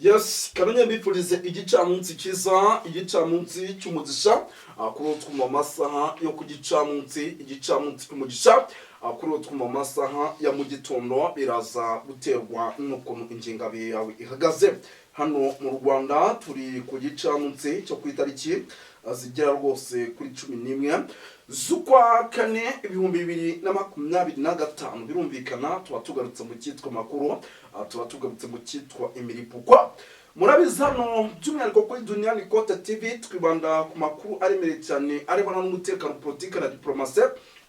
Yes, kananya mbifurize igicamunsi kiza, igicamunsi cy'umugisha, kuri twuma masaha yo ku igicamunsi cy'umugisha, kuri twuma masaha ya mu gitondo biraza guterwa n'ukuntu ingengabihe yawe ihagaze. Hano mu Rwanda turi ku gicamunsi cyo ku itariki zigera rwose kuri 11 z'ukwa kane 2025. Birumvikana tuba tugarutse mu cyitwa makuru, tuba tugarutse mu cyitwa imiripukwa. Murabizi hano by'umwihariko kuri Duniani Kote TV twibanda ku makuru aremereye cyane arebana n'umutekano, politiki na diplomasi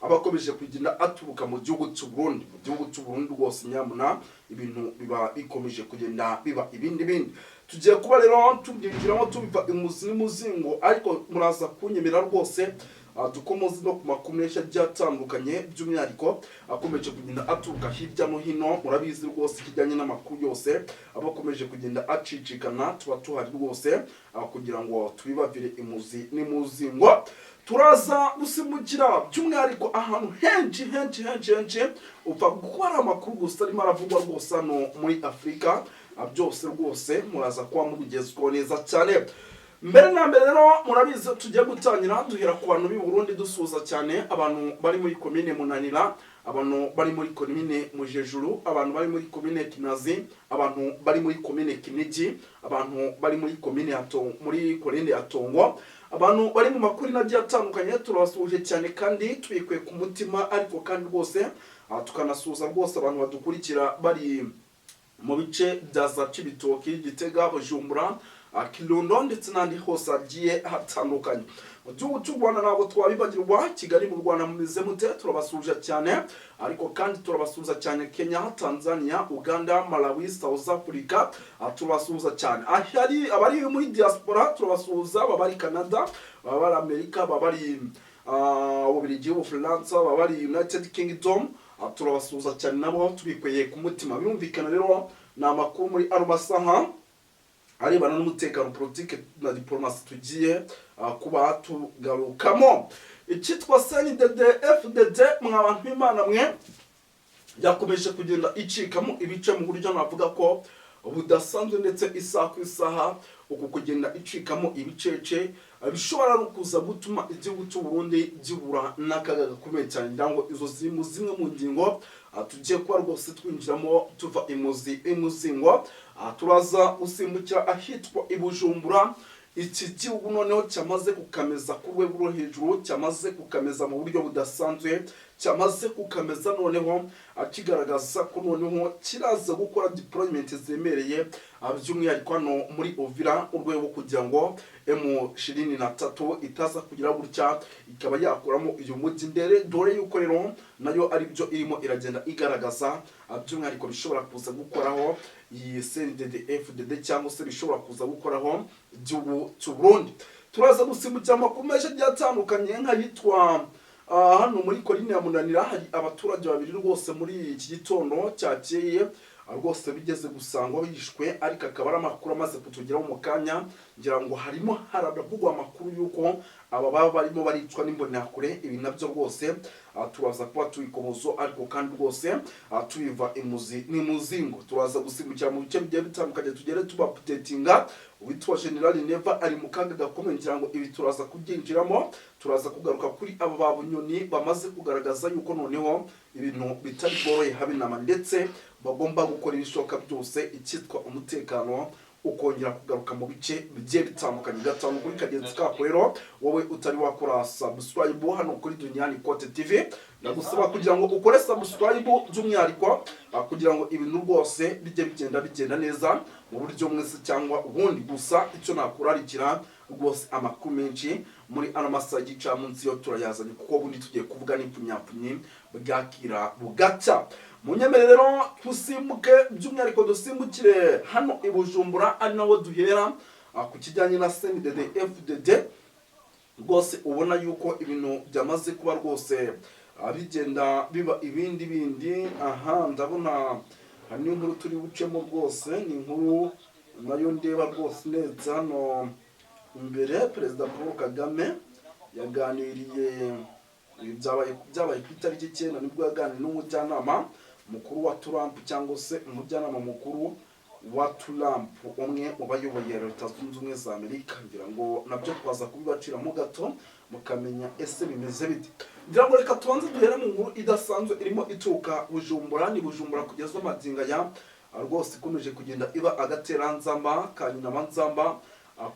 abakomeje kugenda aturuka mu gihugu cy'u Burundi. Mu gihugu cy'u Burundi rwose nyamuna ibintu biba bikomeje kugenda biba ibindi. Tugiye kuba rero tubyinjiramo tubiva imuzi n'umuzingo, ariko muraza kunyemera rwose dukomoze no ku makumeshi byatandukanye by'umwihariko akomeje kugenda aturuka hirya no hino. Murabizi rwose kijyanye n'amakuru yose abakomeje kugenda acicikana, tuba tuhari rwose kugira ngo tubibavire imuzi n'umuzingo. Turaza gusimukira by'umwihariko ahantu henshi upfa gukora amakuru gusa arimo aravugwa rwose hano muri Afurika. Byose rwose muraza kuba mubigezweho neza cyane. Mbere na mbere rero murabizi tugiye gutangira duhera ku bantu b'i Burundi dusuza cyane abantu bari muri komine Munanira, abantu bari muri komine Mujejuru, abantu bari muri komine Kinazi, abantu bari muri komine Kinigi, abantu bari muri komine muri Korende Atongo, abantu bari mu makuru nagiye atandukanye turabasuje cyane kandi twikwe ku mutima. Ariko kandi rwose tukanasuza rwose abantu badukurikira bari mu bice bya za Cibitoki, Gitega, Bujumbura, Kirundo ndetse n'andi hose agiye hatandukanye. Mu gihugu cy'u Rwanda ntabwo twabibagirwa, Kigali mu Rwanda mumize mute, turabasuje cyane. Ariko kandi turabasuza cyane Kenya, Tanzania, Uganda, Malawi, South Africa, turabasuza cyane. Abari muri diaspora turabasuza, babari Canada, babari Amerika, babari Ububiligi, Ubufaransa, babari United Kingdom, turabasuza cyane nabo tubikweye ku mutima. Birumvikana rero ni amakuru muri ano masaha arebana n'umutekano, politiki na diplomasi tugiye kuba tugarukamo. Icyitwa CNDD FDD mwabantu b'Imana mwe yakomeje kugenda icikamo ibice mu buryo navuga ko budasanzwe, ndetse isaha ku isaha uku kugenda icikamo ibicece bishobora no kuza gutuma igihugu cy'u Burundi gihura n'akaga gakomeye cyane. Ndango izo ziri zimwe mu ngingo tugiye kuba rwose twinjiramo tuva imuzingo. Turaza gusimbukira ahitwa i Bujumbura. Iki gihugu noneho cyamaze kukameza ku rwego rwo hejuru, cyamaze kukameza mu buryo budasanzwe, cyamaze kukameza noneho akigaragaza ko noneho kiraza gukora deployment zemereye by'umwihariko hano muri Uvira, urwego kugira ngo M23 itaza kugira gutya ikaba yakuramo uyu mujyi ndere, dore yuko rero nayo ari byo irimo iragenda igaragaza by'umwihariko bishobora kuza gukoraho iyi CNDD FDD cyangwa se bishobora kuza gukoraho igihugu cy'u Burundi. Turaza gusimbukira amakuru menshi atandukanye nk'ayitwa hano muri Korine ya Munanira hari abaturage babiri rwose muri iki gitondo cyakeye rwose bigeze gusangwa bishwe, ariko akaba ari amakuru amaze kutugeraho mu kanya. Ngira ngo harimo haravugwa amakuru yuko aba baba barimo baricwa n'imbonakure. Ibi nabyo rwose turaza kuba tuyikomozo, ariko kandi rwose tubiva imuzi n'imuzingo. Turaza gusimbukira mu bice bigiye bitandukanye tugere tuba updatinga. Uwitwa General Neva ari mu kaga gakomeye, ngira ngo ibi turaza kubyinjiramo. Turaza kugaruka kuri aba babunyoni bamaze kugaragaza yuko noneho ibintu bitari boroye habe nama, ndetse bagomba gukora ibishoboka byose icyitwa umutekano ukongera kugaruka mu bice bigiye bitandukanye. Gatanu kuri kagenzi kako rero wowe utari wakora subscribe hano kuri Duniani Kote TV, ndagusaba kugira ngo ukore subscribe by'umwihariko kugira ngo ibintu rwose bijye bigenda neza mu buryo mwese cyangwa ubundi. Gusa icyo nakurarikira rwose amakuru menshi muri ano masaha y'igicamunsi yo turayazanye, kuko bundi tugiye kuvuga n'ipfunyapfunyi bwakira bugacya. Munyemere rero tusimbuke by'umwihariko dusimbukire hano i Bujumbura, ari naho duhera ku kijyanye na CNDD FDD. Rwose ubona yuko ibintu byamaze kuba rwose bigenda biba ibindi. Aha ndabona hari inkuru turi bucemo rwose, ni inkuru nayo ndeba rwose neza. Hano imbere Perezida Paul Kagame yaganiriye byabaye ku itariki 9 nibwo yaganiriye n'umujyanama mukuru wa Trump cyangwa se umujyanama mukuru wa Trump, umwe mu bayoboye Leta Zunze Ubumwe za Amerika. Ngira ngo nabyo twaza kubibaciramo gato mukamenya ese bimeze bite. Ngira ngo reka tubanze duhere mu nkuru idasanzwe irimo ituka Bujumbura. Ni Bujumbura kugeza amaginga ya rwose ikomeje kugenda iba agateranzamba kanyina manzamba,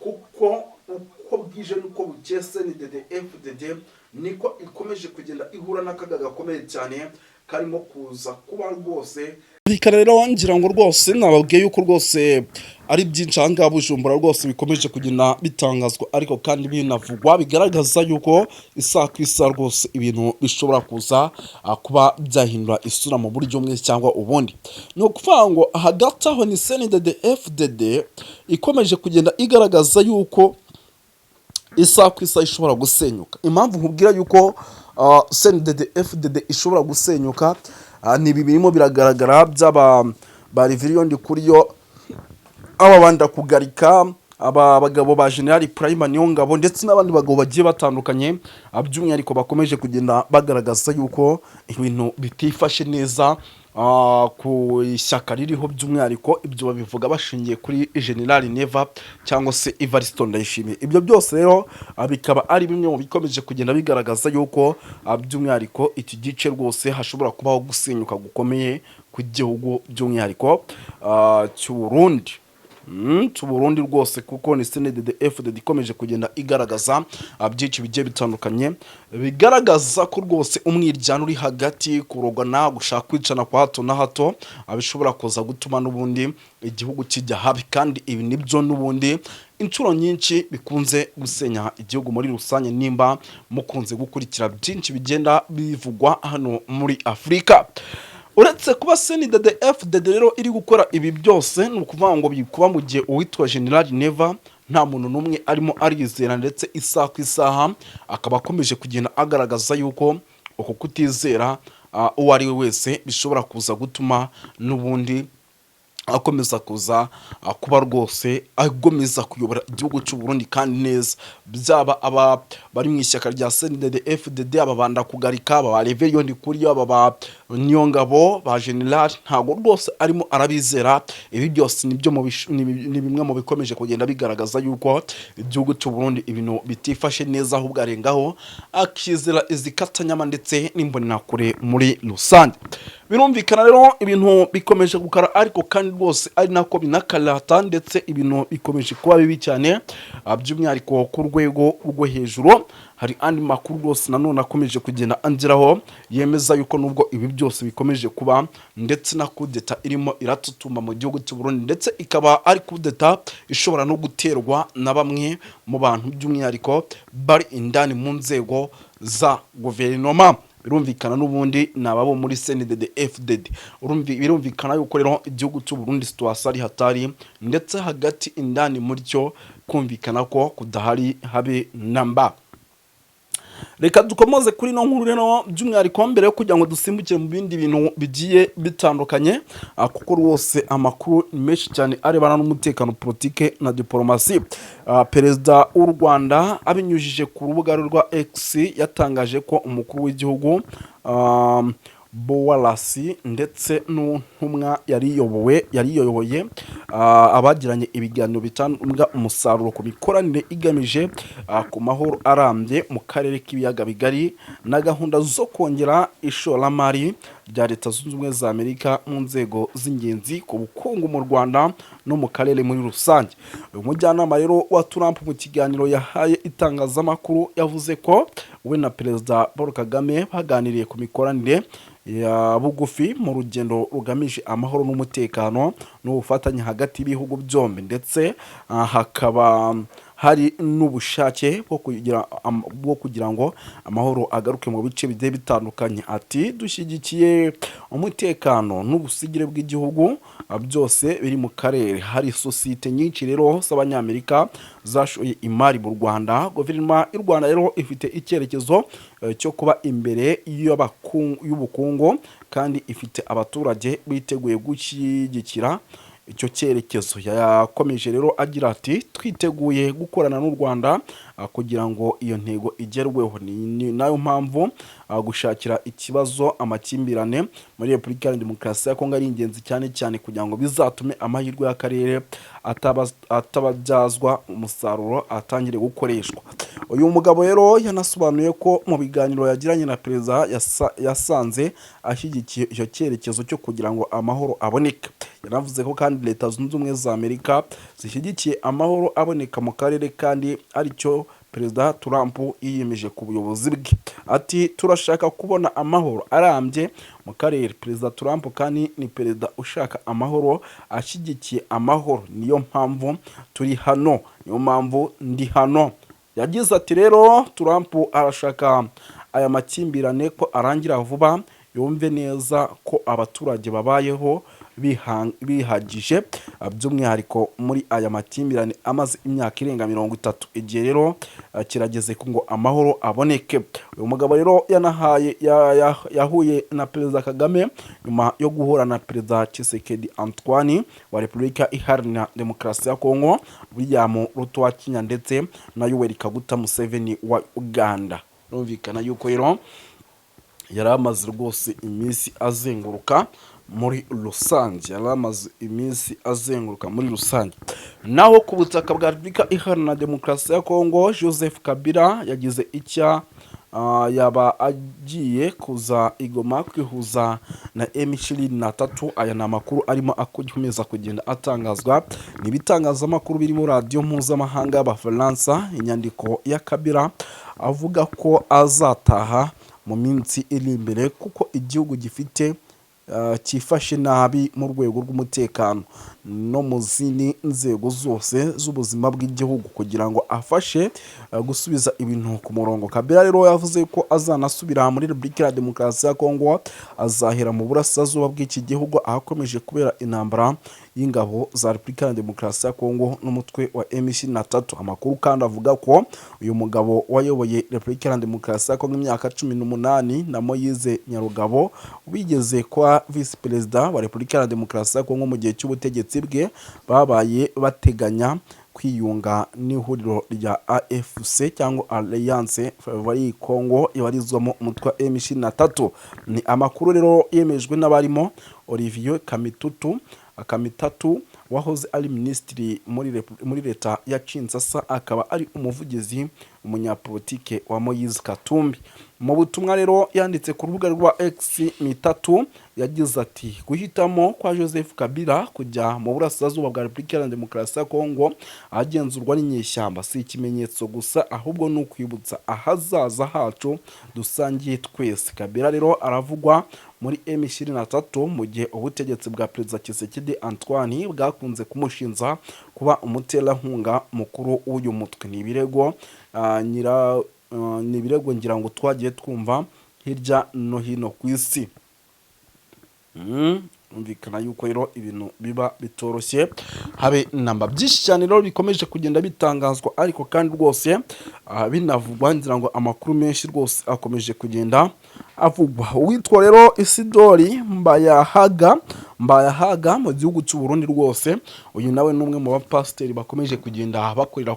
kuko uko bwije nuko bukese ni FDD niko ikomeje kugenda ihura n'akaga gakomeye cyane karimo kuza kuba rwose. Bikara rero ngira ngo rwose nababwiye yuko rwose ari byinshi aha Bujumbura rwose bikomeje kugenda bitangazwa, ariko kandi binavugwa bigaragaza yuko isa ku isa rwose ibintu bishobora kuza kuba byahindura isura mu buryo umwe cyangwa ubundi. No kuvuga ngo hagati aho ni FDD ikomeje kugenda igaragaza yuko isa ku isa ishobora gusenyuka. Impamvu nkubwira yuko FDD ishobora gusenyuka ni birimo biragaragara by'aba bariviriyondi kuri yo, aba banda kugarika aba bagabo ba General Prime Niyongabo ndetse n'abandi bagabo bagiye batandukanye, by'umwihariko bakomeje kugenda bagaragaza yuko ibintu bitifashe neza ku ishyaka ririho. By'umwihariko ibyo babivuga bashingiye kuri General Neva cyangwa se Evariste Ndayishimiye. Ibyo byose rero bikaba ari bimwe mu bikomeje kugenda bigaragaza yuko by'umwihariko iki gice rwose hashobora kubaho gusenyuka gukomeye ku gihugu by'umwihariko cy'u Burundi. Burundi rwose, kuko ni FDD ikomeje kugenda igaragaza byinshi bigiye bitandukanye bigaragaza ko rwose umwiryano uri hagati kurogana gushaka kwicana kwa hato na hato abishobora kuza gutuma n'ubundi igihugu kijya habi, kandi ibi nibyo n'ubundi inshuro nyinshi bikunze gusenya igihugu muri rusange, nimba mukunze gukurikira byinshi bigenda bivugwa hano muri Afrika. Uretse kuba FDD rero iri gukora ibi byose, ni ukuvuga ngo bikuba mu gihe uwitwa General Neva nta muntu n'umwe arimo arizera, ndetse isaha ku isaha akaba akomeje kugenda agaragaza yuko uko kutizera uwo ari we wese bishobora kuza gutuma n'ubundi akomeza kuza kuba rwose agomeza kuyobora igihugu cy'u Burundi kandi neza. Byaba aba bari mu ishyaka rya FDD, aba banda kugarika, aba Reverend kuri aba ba Niyongabo, ba General, ntago rwose arimo arabizera. Ibi byose nibyo ni bimwe mu bikomeje kugenda bigaragaza yuko igihugu cy'u Burundi ibintu bitifashe neza, ahubwo arengaho akizera izikatanyama ndetse n'imbonera kure muri rusange. Birumvikana rero ibintu bikomeje gukara, ariko kandi rwose ari nako binakarata, ndetse ibintu bikomeje kuba bibi cyane by'umwihariko ku rwego rwo hejuru. Hari andi makuru rwose nanone akomeje kugenda angeraho yemeza yuko nubwo ibi byose bikomeje kuba, ndetse na kudeta irimo iratutuma mu gihugu cy'u Burundi, ndetse ikaba ari kudeta ishobora no guterwa na bamwe mu bantu by'umwihariko bari indani mu nzego za guverinoma. Birumvikana n'ubundi nababo muri FDD. Birumvikana yuko rero igihugu cy'u Burundi situation ari hatari, ndetse hagati indani muri cyo kumvikana ko kudahari habe namba. Reka dukomoze kuri no nkuru rero by'umwihariko mbere yo kugira ngo dusimbukire mu bindi bintu bigiye bitandukanye, kuko rwose amakuru menshi cyane arebana n'umutekano, politike na diplomasi. Perezida w'u Rwanda abinyujije ku rubuga rwa X yatangaje ko umukuru w'igihugu Bowarasi ndetse n'intumwa yariyoboye abagiranye ibiganiro bitanga umusaruro ku mikoranire igamije ku mahoro arambye mu karere k'ibiyaga bigari na gahunda zo kongera ishoramari rya Leta Zunze Ubumwe za Amerika mu nzego z'ingenzi ku bukungu mu Rwanda no mu karere muri rusange. Umujyanama rero wa Trump mu kiganiro yahaye itangazamakuru yavuze ko we na Perezida Paul Kagame baganiriye ku mikoranire ya bugufi mu rugendo rugamije amahoro n'umutekano n'ubufatanye hagati y'ibihugu byombi, ndetse hakaba hari n'ubushake bwo kugira ngo amahoro agaruke mu bice bigiye bitandukanye. Ati dushyigikiye umutekano n'ubusigire bw'igihugu byose biri mu karere. Hari sosiyete nyinshi rero z'abanyamerika zashoye imari mu Rwanda. Guverinoma y'u Rwanda rero ifite icyerekezo cyo kuba imbere y'ubukungu, kandi ifite abaturage biteguye gushyigikira icyo cyerekezo. Yakomeje rero agira ati twiteguye gukorana n'u Rwanda kugira ngo iyo ntego igerweho. Ni nayo mpamvu gushakira ikibazo amakimbirane muri Repubulika ya Demokarasi ya Kongo ari ingenzi cyane cyane kugira ngo bizatume amahirwe y'akarere atababyazwa umusaruro atangire gukoreshwa. Uyu mugabo rero yanasobanuye ko mu biganiro yagiranye na perezida yasanze ashyigikiye icyo cyerekezo cyo kugira ngo amahoro aboneke. Yanavuze ko kandi Leta Zunze Ubumwe za Amerika zishyigikiye amahoro aboneka mu karere kandi aricyo Perezida Trump yiyemeje ku buyobozi bwe. Ati turashaka kubona amahoro arambye mu karere. Perezida Trump kandi ni perezida ushaka amahoro, ashyigikiye amahoro. Niyo mpamvu turi hano, niyo mpamvu ndi hano. Yagize ati rero Trump arashaka aya makimbirane ko arangira vuba, yumve neza ko abaturage babayeho bihagije by'umwihariko muri aya makimbirane amaze imyaka irenga 30. Igihe rero kirageze ngo amahoro aboneke. Uyu mugabo rero yahuye na Perezida Kagame nyuma yo guhura na Perezida Tshisekedi Antoine wa Repubulika Iharanira Demokarasi ya Kongo, William Ruto wa Kenya ndetse na Yoweri Kaguta Museveni wa Uganda. Rumvikana yuko rero yari amaze rwose iminsi azenguruka muri rusange, naho ku butaka bwa Repubulika Iharanira Demokarasi ya Kongo, Joseph Kabila yagize icya yaba agiye kuza Igoma kwihuza na M23. Aya ni amakuru arimo akomeza kugenda atangazwa n'ibitangazamakuru birimo radiyo mpuzamahanga y'Abafaransa. Inyandiko ya Kabila avuga ko azataha mu minsi iri imbere kuko igihugu gifite cyifashe nabi mu rwego rw'umutekano no mu zindi nzego zose z'ubuzima bw'igihugu kugira ngo afashe gusubiza ibintu ku murongo. Kabila rero yavuze ko azanasubira muri Repubulika ya Demokarasi ya Kongo, azahera mu burasirazuba bw'iki gihugu ahakomeje kubera intambara y'ingabo za Repubulika ya Demokarasi ya Kongo n'umutwe wa M23. Amakuru kandi avuga ko uyu mugabo wayoboye Repubulika ya Demokarasi ya Kongo imyaka 18 na Moise Nyarugabo bigeze kwa Vice Perezida wa Repubulika ya Demokarasi ya Kongo mu gihe cy'ubutegetsi bwe, babaye bateganya kwiyunga n'ihuriro rya AFC cyangwa Alliance Fleuve Congo ibarizwamo umutwe wa M23. Ni amakuru rero yemejwe n'abarimo Olivier Kamitatu wahoze ari minisitiri muri leta ya Kinshasa, akaba ari umuvugizi umunyapolitike wa Moise Katumbi. Mu butumwa rero yanditse ku rubuga rwa X Mitatu yagize ati guhitamo kwa Joseph Kabila kujya mu burasirazuba bwa Repubulika ya Demokarasi ya Kongo agenzurwa n'inyeshyamba si ikimenyetso gusa, ahubwo ni ukwibutsa ahazaza hacu dusangiye twese. Kabila rero aravugwa muri M23 mu gihe ubutegetsi bwa Perezida Tshisekedi Antoine bwakunze kumushinja kuba umuterankunga mukuru w'uyu mutwe. Ni ibirego ngira ngo twagiye twumva hirya no hino ku isi. Umvikana yuko rero ibintu biba bitoroshye habe namba. Byinshi cyane rero bikomeje kugenda bitangazwa, ariko kandi rwose binavugwa ngira ngo amakuru menshi rwose akomeje kugenda avugwa. Uwitwa rero Isidori Mbayahaga mu gihugu cy'u Burundi rwose, uyu nawe n'umwe mu bapasiteri bakomeje kugenda bakorera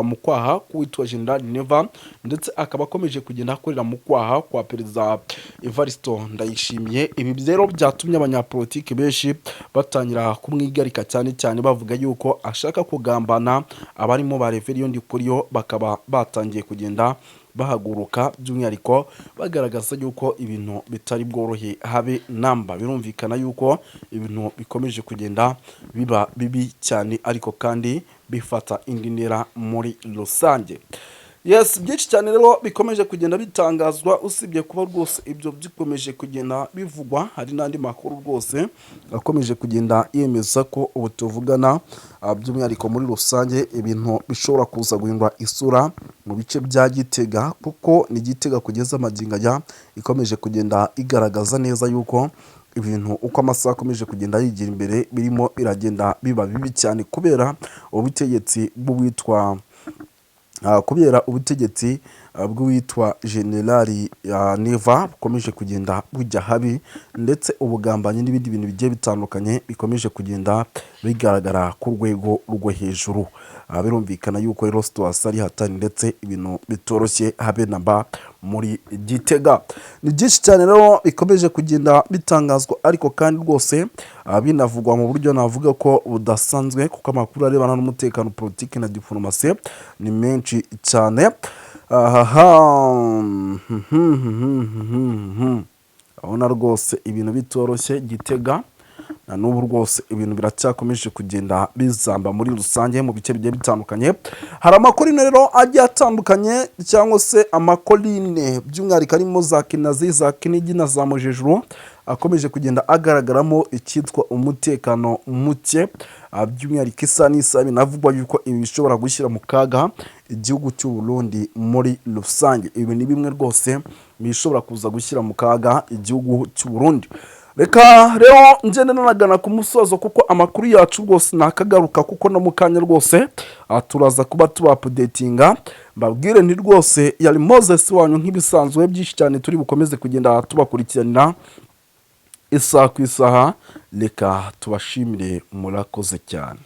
mu kwaha kuwitwa General Neva, ndetse akaba akomeje kugenda akorera mu kwaha kwa Perezida Evariste Ndayishimiye. Ibi rero byatumye abanyapolitiki benshi batangira kumwigarika cyane cyane bavuga yuko ashaka kugambana abarimo ba Reverien Ndikuriyo, bakaba batangiye kugenda bahaguruka by'umwihariko bagaragaza yuko ibintu bitari bworohe habe namba. Birumvikana yuko ibintu bikomeje kugenda biba bibi cyane, ariko kandi bifata indi ntera muri rusange. Yes, byinshi cyane rero bikomeje kugenda bitangazwa, usibye kuba rwose ibyo bikomeje kugenda bivugwa, hari n'andi makuru rwose akomeje kugenda yemeza ko ubu tuvugana by'umwihariko muri rusange ibintu bishobora kuza guhindura isura mu bice bya Gitega, kuko ni Gitega kugeza amagingo aya ikomeje kugenda igaragaza neza yuko ibintu uko amasaha akomeje kugenda yigira imbere birimo biragenda biba bibi cyane kubera ubutegetsi bw'uwitwa bw'uwitwa Generali Neva bukomeje kugenda bujya habi, ndetse ubugambanyi n'ibindi bintu bigiye bitandukanye bikomeje kugenda bigaragara ku rwego rwo hejuru. Birumvikana yuko rero situwasiyo ari hatari, ndetse ibintu bitoroshye habe na mba muri Gitega. Ni byinshi cyane rero bikomeje kugenda bitangazwa, ariko kandi rwose binavugwa mu buryo navuga ko budasanzwe, kuko amakuru arebana n'umutekano, politiki na diplomasi ni menshi cyane. Abona rwose ibintu bitoroshye Gitega, na n'ubu rwose ibintu biracyakomeje kugenda bizamba muri rusange mu bice bigiye bitandukanye. Hari amakorine rero agiye atandukanye, cyangwa se amakorine by'umwihariko arimo za Kinazi, za Kinigi na za Mujejuru, akomeje kugenda agaragaramo icyitwa umutekano muke, by'umwihariko isa n'isaha binavugwa yuko ibi bishobora gushyira mu kaga igihugu cy'u Burundi muri rusange. Ibi ni bimwe rwose bishobora kuza gushyira mu kaga igihugu cy'u Burundi. Reka rero ngende nanagana ku musozo, kuko amakuru yacu rwose nakagaruka, kuko no mu kanya rwose turaza kuba tubapudetinga. Mbabwire nti rwose yari Moses wanyu nk'ibisanzwe, byinshi cyane turi bukomeze kugenda tubakurikiranira isaha ku isaha. Reka tubashimire, murakoze cyane.